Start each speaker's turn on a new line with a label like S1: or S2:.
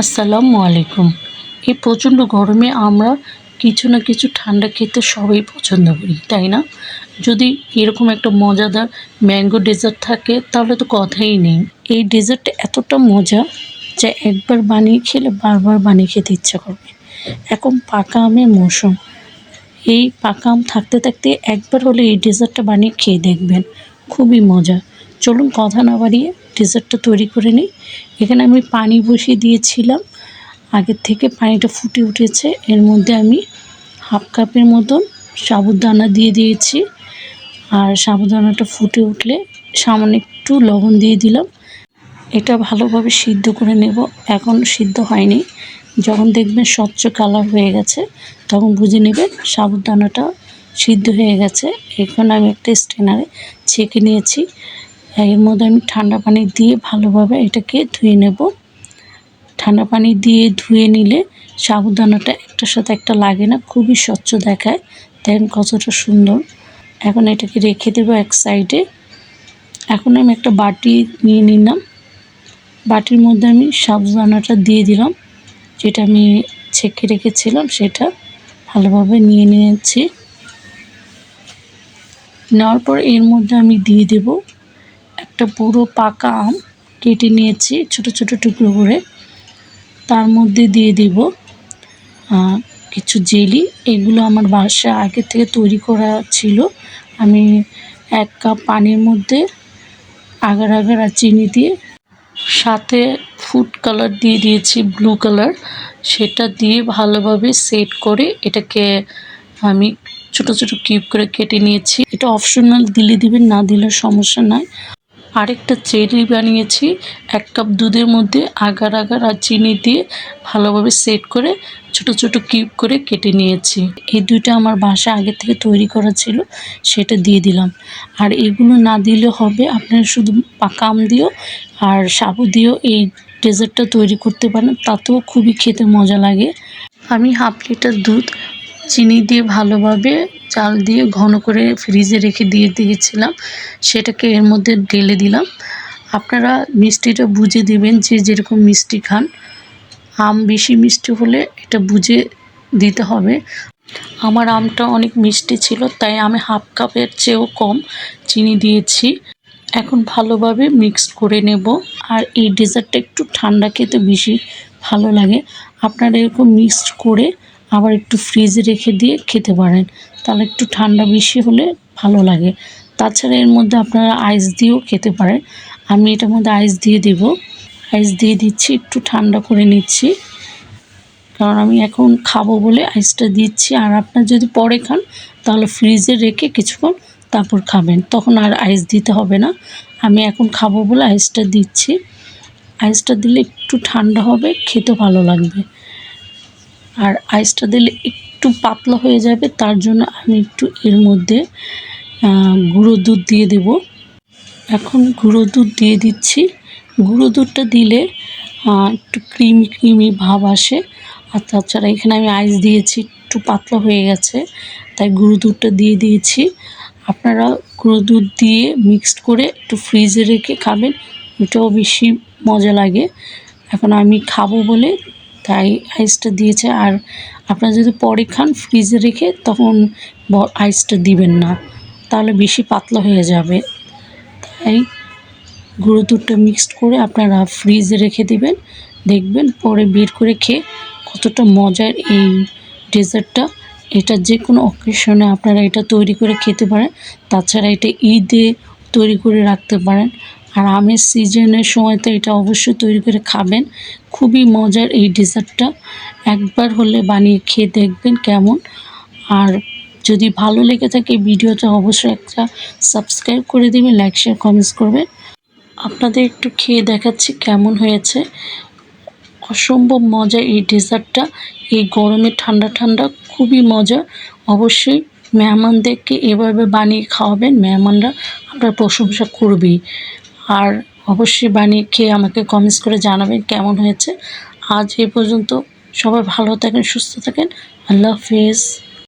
S1: আসসালামু আলাইকুম। এই প্রচণ্ড গরমে আমরা কিছু না কিছু ঠান্ডা খেতে সবাই পছন্দ করি, তাই না? যদি এরকম একটা মজাদার ম্যাঙ্গো ডেজার্ট থাকে তাহলে তো কথাই নেই। এই ডেজার্টটা এতটা মজা যে একবার বানিয়ে খেলে বারবার বানিয়ে খেতে ইচ্ছা করবে। এখন পাকা আমের মৌসুম। এই পাকা আম থাকতে থাকতে একবার হলে এই ডেজার্টটা বানিয়ে খেয়ে দেখবেন, খুবই মজা। চলুন কথা না বাড়িয়ে ডেজার্টটা তৈরি করে নিই। এখানে আমি পানি বসিয়ে দিয়েছিলাম, আগের থেকে পানিটা ফুটে উঠেছে। এর মধ্যে আমি হাফ কাপের মতন সাবুদানা দিয়ে দিয়েছি, আর সাবুদানাটা ফুটে উঠলে সামান্য একটু লবণ দিয়ে দিলাম। এটা ভালোভাবে সিদ্ধ করে নেব। এখন সিদ্ধ হয়নি, যখন দেখবেন স্বচ্ছ কালার হয়ে গেছে তখন বুঝে নেবেন সাবুদানাটা সিদ্ধ হয়ে গেছে। এখন আমি একটা স্ট্রেনারে ছেঁকে নিয়েছি। এর মধ্যে আমি ঠান্ডা পানি দিয়ে ভালোভাবে এটাকে ধুয়ে নেব। ঠান্ডা পানি দিয়ে ধুয়ে নিলে সাবুদানাটা একটার সাথে একটা লাগে না, খুবই স্বচ্ছ দেখায়। দেখেন কতটা সুন্দর। এখন এটাকে রেখে দেবো এক সাইডে। এখন আমি একটা বাটি নিয়ে নিলাম, বাটির মধ্যে আমি সাবুদানাটা দিয়ে দিলাম, যেটা আমি ছেঁকে রেখেছিলাম সেটা ভালোভাবে নিয়ে নিয়েছি। নেওয়ার পর এর মধ্যে আমি দিয়ে দেব একটা পুরো পাকা আম কেটে নিয়েছি ছোট ছোট টুকরো করে। তার মধ্যে দিয়ে দেব কিছু জেলি। এগুলো আমার বাসায় আগে থেকে তৈরি করা ছিল। আমি 1 কাপ পানির মধ্যে আগার আগার আর চিনি দিয়ে সাথে ফুড কালার দিয়ে দিয়েছি, ব্লু কালার। সেটা দিয়ে ভালোভাবে সেট করে এটাকে আমি ছোট ছোট কিউব করে কেটে নিয়েছি। এটা অপশনাল, দিলে দিবেন, না দিলে সমস্যা নাই। আরেকটা চেরি বানিয়েছি 1 কাপ দুধের মধ্যে আগার আগার আর চিনি দিয়ে ভালোভাবে সেট করে ছোট ছোট কিউব করে কেটে নিয়েছি। এই দুইটা আমার বাসায় আগে থেকে তৈরি করা ছিল, সেটা দিয়ে দিলাম। আর এগুলো না দিলে হবে, আপনারা শুধু পাকা আম দিয়েও আর সাবু দিয়েও এই ডেজার্টটা তৈরি করতে পারেন, তাতেও খুবই খেতে মজা লাগে। আমি হাফ লিটার দুধ চিনি দিয়ে ভালোভাবে চাল দিয়ে ঘন করে ফ্রিজে রেখে দিয়ে দিয়েছিলাম, সেটাকে এর মধ্যে ঢেলে দিলাম। আপনারা মিষ্টিটা বুঝে দিবেন, যে যেরকম মিষ্টি খান। আম বেশি মিষ্টি হলে এটা বুঝে দিতে হবে। আমার আমটা অনেক মিষ্টি ছিল, তাই আমি হাফ কাপের চেয়েও কম চিনি দিয়েছি। এখন ভালোভাবে মিক্সড করে নেব। আর এই ডেজার্টটা একটু ঠান্ডা খেতে বেশি ভালো লাগে। আপনারা এরকম মিক্সড করে আবার একটু ফ্রিজে রেখে দিয়ে খেতে পারেন, তাহলে একটু ঠান্ডা বেশি হলে ভালো লাগে। তাছাড়া এর মধ্যে আপনারা আইস দিয়েও খেতে পারেন। আমি এটার মধ্যে আইস দিয়ে দেব। আইস দিয়ে দিচ্ছি, একটু ঠান্ডা করে নিচ্ছি, কারণ আমি এখন খাবো বলে আইসটা দিচ্ছি। আর আপনার যদি পরে খান তাহলে ফ্রিজে রেখে কিছুক্ষণ তারপর খাবেন, তখন আর আইস দিতে হবে না। আমি এখন খাবো বলে আইসটা দিচ্ছি। আইসটা দিলে একটু ঠান্ডা হবে, খেতে ভালো লাগবে। আর আইসটা দিলে একটু পাতলা হয়ে যাবে, তার জন্য আমি একটু এর মধ্যে গুঁড়ো দুধ দিয়ে দেব। এখন গুঁড়ো দুধ দিয়ে দিচ্ছি। গুঁড়ো দুধটা দিলে একটু ক্রিমি ক্রিমি ভাব আসে। আর তাছাড়া এখানে আমি আইস দিয়েছি, একটু পাতলা হয়ে গেছে, তাই গুঁড়ো দুধটা দিয়ে দিয়েছি। আপনারা গুঁড়ো দুধ দিয়ে মিক্সড করে একটু ফ্রিজে রেখে খাবেন, এটাও বেশি মজা লাগে। এখন আমি খাবো বলে তাই আইসটা দিয়েছে। আর আপনারা যদি পরে খান ফ্রিজে রেখে, তখন আইসটা দিবেন না, তাহলে বেশি পাতলা হয়ে যাবে। তাই গুঁড়ো দুধটা মিক্সড করে আপনারা ফ্রিজে রেখে দিবেন, দেখবেন পরে বের করে খেয়ে কতটা মজার এই ডেজার্টটা। এটা যে কোনো অকেশনে আপনারা এটা তৈরি করে খেতে পারেন। তাছাড়া এটা ঈদে তৈরি করে রাখতে পারেন। আর আমের সিজনের সময় তো এটা অবশ্যই তৈরি করে খাবেন, খুবই মজার এই ডেজার্টটা। একবার হলে বানিয়ে খেয়ে দেখবেন কেমন। আর যদি ভালো লেগে থাকে ভিডিওটা অবশ্যই একটা সাবস্ক্রাইব করে দেবেন, লাইক শেয়ার কমেন্টস করবেন। আপনাদের একটু খেয়ে দেখাচ্ছি কেমন হয়েছে। অসম্ভব মজা এই ডেজার্টটা, এই গরমে ঠান্ডা ঠান্ডা খুবই মজা। অবশ্যই মেহমানদেরকে এভাবে বানিয়ে খাওয়াবেন, মেহমানরা আপনার প্রশংসা করবেই। আর অবশ্যই বানিয়ে খেয়ে আমাকে কমেন্টস করে জানাবেন কেমন হয়েছে। আজ এ পর্যন্ত, সবাই ভালো থাকেন, সুস্থ থাকেন, আল্লাহ হাফেজ।